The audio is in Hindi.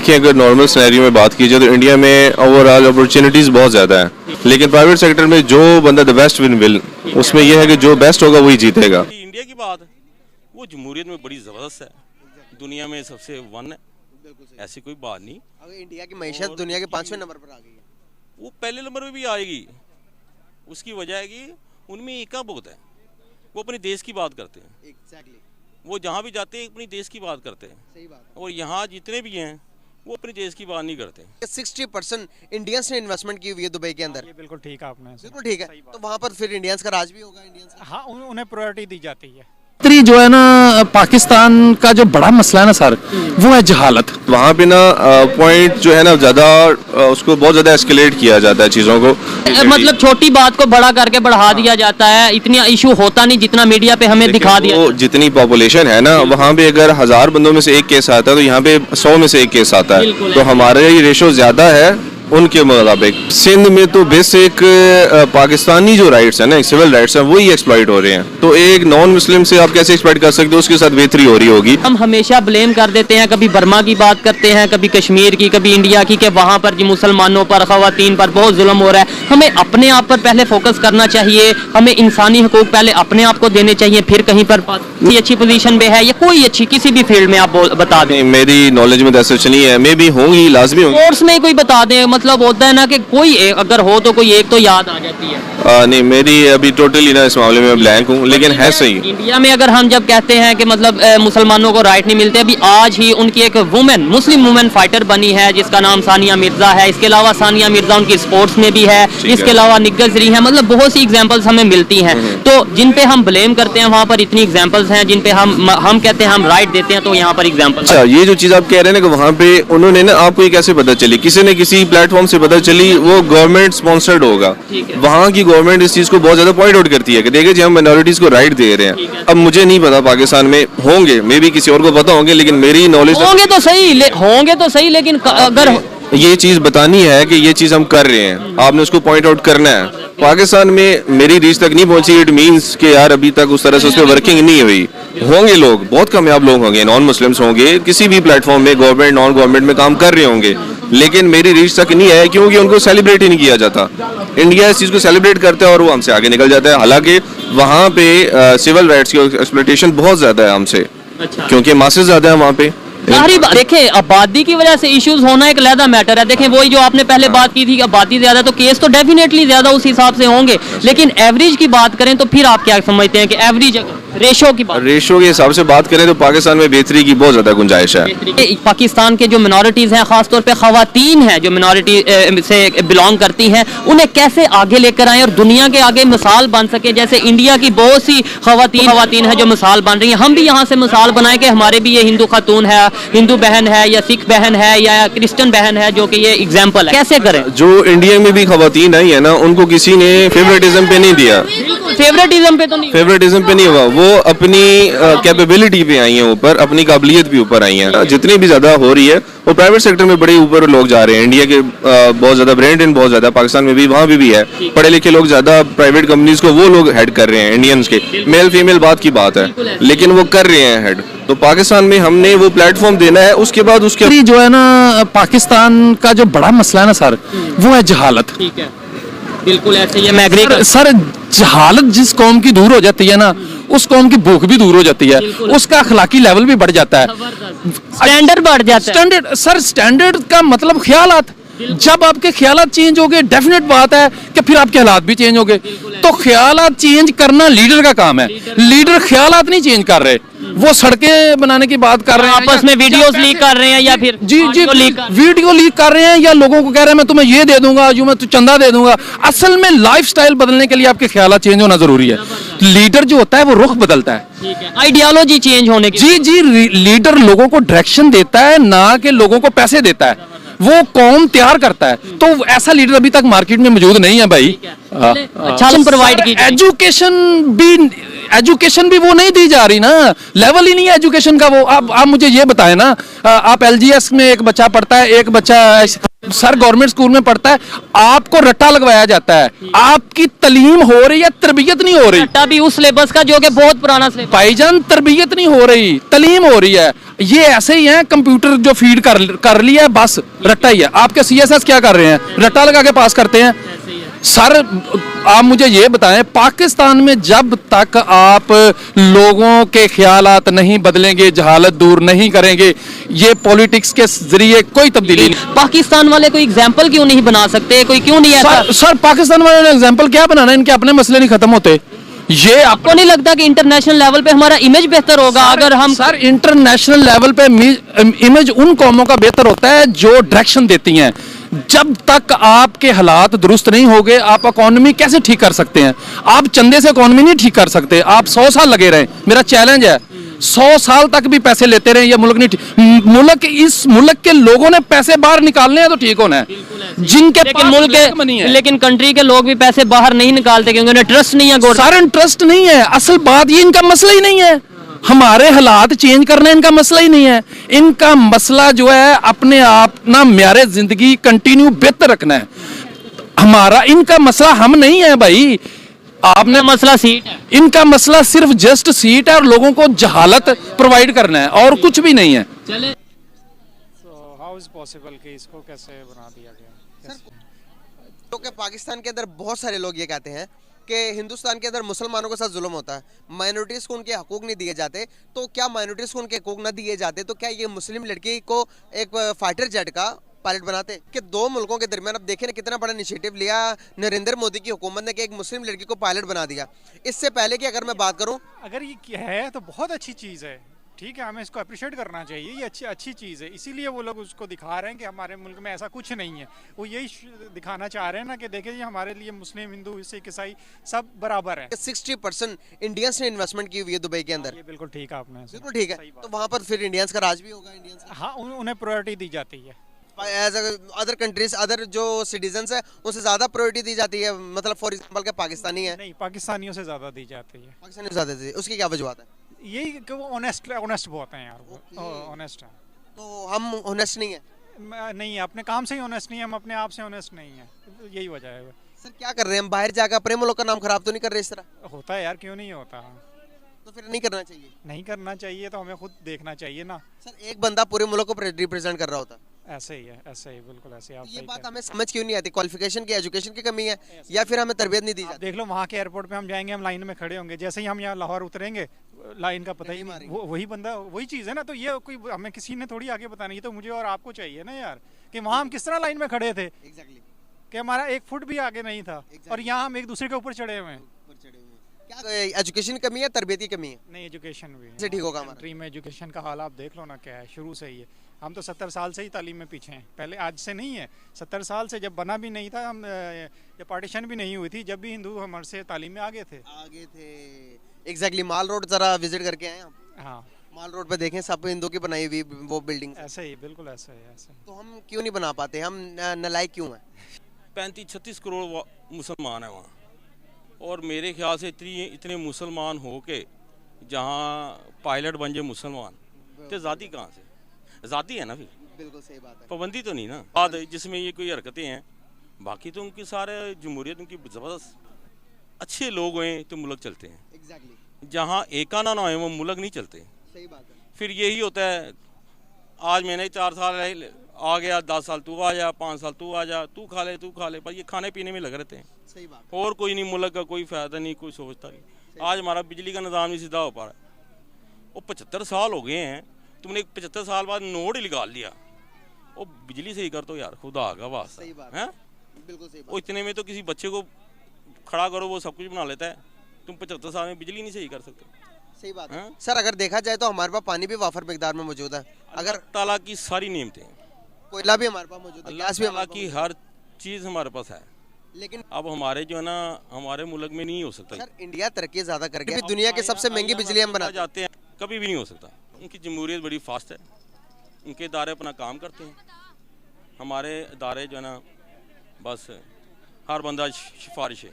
देखिए, अगर नॉर्मल सिनेरियो में बात की जाए तो इंडिया में ओवरऑल अपॉर्चुनिटीज़ बहुत ज़्यादा है, लेकिन प्राइवेट सेक्टर में जो बंदा द बेस्ट विल उसमें यह है कि जो बेस्ट होगा वही जीतेगा। इंडिया की बात वो जमहूरियत में बड़ी ज़बरदस्त है, दुनिया में सबसे वन है, ऐसी कोई बात नहीं। अगर इंडिया की मैशत दुनिया के 5वें नंबर पर आ गई है, वो पहले नंबर पे भी आएगी। उसकी वजह है कि उनमें एका बहुत है, वो अपने देश की बात करते हैं। एग्जैक्टली, वो जहाँ भी जाते हैं अपने देश की बात करते हैं, सही बात है। और यहाँ जितने भी हैं वो अपने देश की बात नहीं करते। 60% इंडियंस ने इन्वेस्टमेंट की हुई है दुबई के अंदर। ये बिल्कुल ठीक है आपने। बिल्कुल ठीक है, तो वहाँ पर फिर इंडियंस का राज भी होगा। इंडियंस का हाँ, उन्हें प्रायोरिटी दी जाती है। जो है ना, पाकिस्तान का जो बड़ा मसला है ना सर, वो है जहालत। वहाँ पे ना पॉइंट जो है ना ज़्यादा उसको बहुत ज़्यादा एस्केलेट किया जाता है चीज़ों को, मतलब छोटी बात को बड़ा करके बढ़ा दिया जाता है। इतना इशू होता नहीं जितना मीडिया पे हमें दिखा दिया। वो जितनी पॉपुलेशन है ना, वहाँ पे अगर 1000 बंदों में से एक केस आता है तो यहाँ पे 100 में से एक केस आता है, तो हमारा ये रेशो ज़्यादा है उनके मुताबिक। सिंध में तो बेसिक पाकिस्तानी जो राइट्स हैं ना, सिविल राइट्स हैं, वही एक्सप्लॉइट हो रहे हैं। तो एक नॉन मुस्लिम से आप कैसे एक्सपेक्ट कर सकते हो उसके साथ बेहतरी हो रही होगी। हम हमेशा ब्लेम कर देते हैं, कभी बर्मा की बात करते हैं, कभी कश्मीर की, कभी इंडिया की, कि वहाँ पर जी मुसलमानों पर, खवातीन पर बहुत जुल्म हो रहा है। हमें अपने आप पर पहले फोकस करना चाहिए, हमें इंसानी हकूक पहले अपने आप को देने चाहिए, फिर कहीं पर कोई अच्छी पोजीशन पे है या कोई अच्छी किसी भी फील्ड में आप बता दें। मेरी नॉलेज में ऐसा नहीं है, मे भी होंगी, लाजमी होंगी। कोर्स में कोई बता दें, मतलब होता है ना कि कोई अगर हो तो कोई एक तो याद आ जाती है। नहीं, मेरी अभी टोटली ना इस मामले में ब्लैंक हूँ, लेकिन है सही। इंडिया में अगर हम जब कहते हैं कि मतलब मुसलमानों को राइट नहीं मिलते, अभी आज ही उनकी एक वुमेन, मुस्लिम वुमेन फाइटर बनी है जिसका नाम सानिया मिर्जा है। इसके अलावा सानिया मिर्जा उनकी स्पोर्ट्स में भी है, इसके अलावा निग्गत जरी है, मतलब बहुत सी एग्जांपल्स हमें मिलती हैं। तो जिन पे हम ब्लेम करते हैं वहाँ पर इतनी एग्जांपल्स हैं, जिन पे हम कहते हैं हम राइट देते हैं, तो यहाँ पर एग्जांपल। अच्छा, ये जो चीज़ आप कह रहे हैं ना कि वहाँ पे उन्होंने ना, आपको ये कैसे पता चली? किसी ने किसी प्लेटफॉर्म से पता चली, वो गवर्नमेंट स्पॉन्सर्ड होगा। वहाँ की गवर्नमेंट इस चीज़ को बहुत ज़्यादा पॉइंट आउट करती है कि देखिए जी हम माइनॉरिटीज़ को राइट दे रहे हैं। अब मुझे नहीं पता पाकिस्तान में होंगे, मे बी किसी और को पता होंगे, लेकिन मेरी नॉलेज होंगे तो सही, लेकिन अगर ये चीज़ बतानी है कि ये चीज़ हम कर रहे हैं, आपने उसको पॉइंट आउट करना है। पाकिस्तान में मेरी रीच तक नहीं पहुंची, इट मींस कि यार अभी तक उस तरह से उस पर वर्किंग नहीं हुई। होंगे लोग, बहुत कामयाब लोग होंगे, नॉन मुस्लिम्स होंगे, किसी भी प्लेटफॉर्म में गवर्नमेंट नॉन गवर्नमेंट में काम कर रहे होंगे, लेकिन मेरी रीच तक नहीं है क्योंकि उनको सेलिब्रेट ही नहीं किया जाता। इंडिया इस चीज़ को सेलिब्रेट करता है और वो हमसे आगे निकल जाता है। हालांकि वहाँ पे सिविल राइट्स की एक्सप्लॉयटेशन बहुत ज़्यादा है हमसे, क्योंकि मासेस ज़्यादा है वहाँ पे। देखें, आबादी की वजह से इश्यूज होना एक अलग मैटर है। देखें, वही जो आपने पहले बात की थी, आबादी ज्यादा तो केस तो डेफिनेटली ज्यादा उस हिसाब से होंगे, लेकिन एवरेज की बात करें तो फिर आप क्या समझते हैं कि एवरेज रेशो की बात, रेशो के हिसाब से बात करें तो पाकिस्तान में बेहतरी की बहुत ज्यादा गुंजाइश है। पाकिस्तान के जो मिनॉरिटीज हैं, खासतौर पे खवातीन हैं जो मिनॉरिटी से बिलोंग करती हैं, उन्हें कैसे आगे लेकर आए और दुनिया के आगे मिसाल बन सके। जैसे इंडिया की बहुत सी खवातीन है जो मिसाल बन रही हैं, हम भी यहाँ से मिसाल बनाए कि हमारे भी ये हिंदू खातून है, हिंदू बहन है या सिख बहन है या क्रिश्चियन बहन है, जो कि ये एग्जाम्पल है। कैसे करें? जो इंडिया में भी खवातीन आई है ना, उनको किसी ने फेवरेटिज्म पे नहीं दिया, फेवरेटिज्म पे तो नहीं, फेवरेटिज्म पे नहीं हुआ, वो अपनी कैपेबिलिटी पे आई हैं ऊपर, अपनी काबिलियत भी ऊपर आई हैं। जितनी भी ज्यादा हो रही है वो प्राइवेट सेक्टर में बड़े ऊपर लोग जा रहे हैं। इंडिया के बहुत ज्यादा ब्रेन इन बहुत ज्यादा, पाकिस्तान में भी वहाँ भी है, पढ़े लिखे लोग ज्यादा प्राइवेट कंपनीज को वो लोग हेड कर रहे हैं। इंडियंस के मेल फीमेल बात की बात है, लेकिन वो कर रहे हैं हेड। तो पाकिस्तान में हमने वो प्लेटफॉर्म देना है, उसके बाद उसके जो है ना, पाकिस्तान का जो बड़ा मसला है ना सर, वो है जहालत। ठीक है, बिल्कुल ऐसे ही मैं एग्री सर, जहालत जिस कौम की दूर हो जाती है ना, उस कौम की भूख भी दूर हो जाती है, उसका अखलाकी लेवल भी बढ़ जाता है, स्टैंडर्ड बढ़ जाता है। स्टैंडर्ड सर, स्टैंडर्ड का मतलब ख्यालात। जब आपके ख्यालात चेंज हो गए, डेफिनेट बात है कि फिर आपके हालात भी चेंज हो गए। तो ख्यालात चेंज करना लीडर का काम है। लीडर ख्यालात नहीं चेंज कर रहे, वो सड़कें बनाने की बात कर रहे हैं, आपस में वीडियोस लीक कर रहे हैं, या फिर जी वीडियो लीक कर रहे हैं, या लोगों को कह रहे हैं मैं तुम्हें ये दे दूंगा, जो मैं चंदा दे दूंगा। असल में लाइफस्टाइल बदलने के लिए आपके ख्यालात चेंज होना जरूरी है। लीडर जो होता है वो रुख बदलता है, आइडियोलॉजी चेंज होने की। जी, लीडर लोगों को डायरेक्शन देता है, ना कि लोगों को पैसे देता है, वो कौम तैयार करता है। तो ऐसा लीडर अभी तक मार्केट में मौजूद नहीं है भाई। अच्छा प्रोवाइड की एजुकेशन भी वो नहीं दी जा रही ना, लेवल ही नहीं है एजुकेशन का वो। आप मुझे ये बताएं ना, आप LGS में एक बच्चा पढ़ता है, एक बच्चा सर गवर्नमेंट स्कूल में पढ़ता है, आपको रट्टा लगवाया जाता है, आपकी तालीम हो रही है, तरबियत नहीं हो रही। रट्टा भी उस सिलेबस का जो कि बहुत पुराना सिलेबस। भाईजान, तरबियत नहीं हो रही, तालीम हो रही है। ये ऐसे ही हैं, कंप्यूटर जो फीड कर लिया है, बस रट्टा ही है। आपके सीएसएस क्या कर रहे हैं? रट्टा लगा के पास करते हैं। सर आप मुझे ये बताएं, पाकिस्तान में जब तक आप लोगों के ख्यालात नहीं बदलेंगे, जहालत दूर नहीं करेंगे, ये पॉलिटिक्स के जरिए कोई तब्दीली नहीं। पाकिस्तान वाले कोई एग्जाम्पल क्यों नहीं बना सकते? कोई क्यों नहीं ऐसा? सर पाकिस्तान वाले ने एग्जाम्पल क्या बनाना, इनके अपने मसले नहीं खत्म होते। ये आपको नहीं लगता कि इंटरनेशनल लेवल पे हमारा इमेज बेहतर होगा अगर हम? सर इंटरनेशनल लेवल पे इमेज उन कौमों का बेहतर होता है जो डायरेक्शन देती हैं। जब तक आपके हालात दुरुस्त नहीं होंगे, आप इकोनॉमी कैसे ठीक कर सकते हैं? आप चंदे से इकोनॉमी नहीं ठीक कर सकते। आप 100 साल लगे रहे, मेरा चैलेंज है 100 साल तक भी पैसे लेते रहे, ये मुल्क नहीं ठीक। मुल्क, इस मुल्क के लोगों ने पैसे बाहर निकालने हैं तो ठीक होना है। जिनके लेकिन मुल्क के, लेकिन कंट्री के लोग भी पैसे बाहर नहीं निकालते क्योंकि उन्हें ट्रस्ट नहीं है। सारा इंटरेस्ट नहीं है। असल बात ये इनका मसला ही नहीं है। हमारे हालात चेंज करना इनका मसला ही नहीं है। इनका मसला जो है अपने आप ना म्यारे जिंदगी कंटिन्यू बेहतर रखना है। हमारा, इनका मसला हम नहीं है भाई। आपने मसला सीट है, इनका मसला सिर्फ जस्ट सीट है और लोगों को जहालत प्रोवाइड करना है और कुछ भी नहीं है। चले तो हाउ इज पॉसिबल कि इसको कैसे बना दिया गया? तो क्या पाकिस्तान के अंदर बहुत सारे लोग ये कहते हैं कि हिंदुस्तान के अंदर मुसलमानों के साथ जुल्म होता है, माइनॉरिटीज़ को उनके हकूक नहीं दिए जाते। तो क्या माइनॉरिटीज़ को उनके हकूक ना दिए जाते तो क्या ये मुस्लिम लड़की को एक फाइटर जेट का पायलट बनाते? कि दो मुल्कों के दरमियान अब देखें ना कितना बड़ा इनिशिएटिव लिया नरेंद्र मोदी की हुकूमत ने कि एक मुस्लिम लड़की को पायलट बना दिया। इससे पहले की अगर मैं बात करूं, अगर ये है तो बहुत अच्छी चीज़ है, ठीक है, हमें इसको अप्रिशिएट करना चाहिए। ये अच्छी चीज़ है, इसीलिए वो लोग उसको दिखा रहे हैं कि हमारे मुल्क में ऐसा कुछ नहीं है। वो यही दिखाना चाह रहे हैं ना कि देखिए ये हमारे लिए मुस्लिम, हिंदू, सिख, ईसाई सब बराबर है। 60% इंडियंस ने इन्वेस्टमेंट की हुई है दुबई के अंदर। ये बिल्कुल ठीक है आपने, बिल्कुल ठीक है। तो वहाँ पर फिर इंडियंस का राज भी होगा। इंडियंस हाँ, उन्हें प्रायोरिटी दी जाती है। एज अदर कंट्रीज, अदर जो सिटीजन्स है उनसे ज़्यादा प्रायोरिटी दी जाती है। मतलब फॉर एग्जाम्पल के पाकिस्तानी है, नहीं, पाकिस्तानियों से ज़्यादा दी जाती है। पाकिस्तानी से ज़्यादा दी, उसकी क्या वजूहत है? यही कि वो ऑनेस्ट बहुत हैं यार, वो ऑनेस्ट हैं। तो हम ऑनेस्ट नहीं है? नहीं है, अपने काम से ही ऑनेस्ट नहीं है, हम अपने आप से ऑनेस्ट नहीं है, यही वजह है। सर क्या कर रहे हैं हम? बाहर जाकर अपने मुल्क का नाम खराब तो नहीं कर रहे इस तरह? होता है यार, क्यों नहीं होता? तो फिर नहीं करना चाहिए। नहीं करना चाहिए तो हमें खुद देखना चाहिए ना। सर एक बंदा पूरे मुल्क को रिप्रेजेंट कर रहा होता। ऐसे ही है, ऐसे ही, बिल्कुल ऐसे। आप ये बात हमें समझ क्यों नहीं आती? क्वालिफिकेशन की, एजुकेशन की कमी है या फिर हमें तरबियत नहीं दी जाती? देख लो, वहाँ के एयरपोर्ट पे हम जाएंगे, हम लाइन में खड़े होंगे, जैसे ही हम यहाँ लाहौर उतरेंगे लाइन का पता ही नहीं, वही बंदा, वही चीज़ है ना। तो ये कोई हमें किसी ने थोड़ी आगे बताना, ये तो मुझे और आपको चाहिए ना यार, कि वहाँ हम किस तरह लाइन में खड़े थे, कि हमारा 1 फुट भी आगे नहीं था, और यहाँ हम एक दूसरे के ऊपर चढ़े हुए हैं। क्या एजुकेशन की कमी है, तरबियत की कमी है? नहीं, एजुकेशन भी से ठीक होगा हमारा। कंट्री में एजुकेशन का हाल आप देख लो ना क्या है, शुरू से ही है। हम तो 70 साल से ही तालीम में पीछे हैं, पहले आज से नहीं है, 70 साल से, जब बना भी नहीं था, हम ये पार्टीशन भी नहीं हुई थी, जब भी हिंदू हमारे से तालीम में आगे थे। एग्जैक्टली। माल रोड जरा विजिट करके आए हम। हाँ, माल रोड पे देखें, सब हिंदू की बनाई हुई वो बिल्डिंग। ऐसे ही, बिल्कुल ऐसे ही, ऐसे। तो हम क्यों नहीं बना पाते? हम नलायक क्यों हैं? 35-36 करोड़ मुसलमान हैं वहाँ, और मेरे ख्याल से इतने मुसलमान हो के जहाँ पायलट बन जाए मुसलमान, तो ज़ाती कहाँ से? ज़ाती है ना, फिर बिल्कुल सही बात है। पाबंदी तो नहीं ना बात है जिसमें ये कोई हरकतें हैं। बाकी तो उनकी सारे जमहूरियत उनकी ज़बरदस्त, अच्छे लोग हैं तो मुल्क चलते हैं। एग्जैक्टली। जहाँ एकाना ना हो वो मुल्क नहीं चलते। सही बात है। फिर यही होता है, आज मैंने 4 साल आ गया, 10 साल तू आ जा, 5 साल तू आ जा, तू खा ले, पर ये खाने पीने में लगे रहते हैं। सही बात। और कोई नहीं, मुल्क का कोई फ़ायदा नहीं, कोई सोचता नहीं। आज हमारा बिजली का निज़ाम नहीं सीधा हो पा रहा है। वो 75 साल हो गए हैं, तुमने 75 साल बाद नोट ही निकाल लिया। वो बिजली सही कर तो यार, खुदा का वास्ता है। बिल्कुल सही बात। वो इतने में तो किसी बच्चे को खड़ा करो, वो सब कुछ बना लेता है। तुम 75 साल में बिजली नहीं सही कर सकते। सही बात है। सर अगर देखा जाए तो हमारे पास पानी भी वाफर मिकदार में मौजूद है। अगर ताला की सारी नेमतें, कोयला भी हमारे पास मौजूद है, गैस भी अल्लाह की हर चीज़ हमारे पास है, लेकिन अब हमारे जो है ना, हमारे मुल्क में नहीं हो सकता। सर इंडिया तरक्की ज्यादा कर गया, दुनिया की सबसे महंगी बिजली हम बना जाते हैं, कभी भी नहीं हो सकता। उनकी जमहूरियत बड़ी फास्ट है, उनके इदारे अपना काम करते हैं। हमारे इदारे जो है ना, बस हर बंदा सिफारिश है।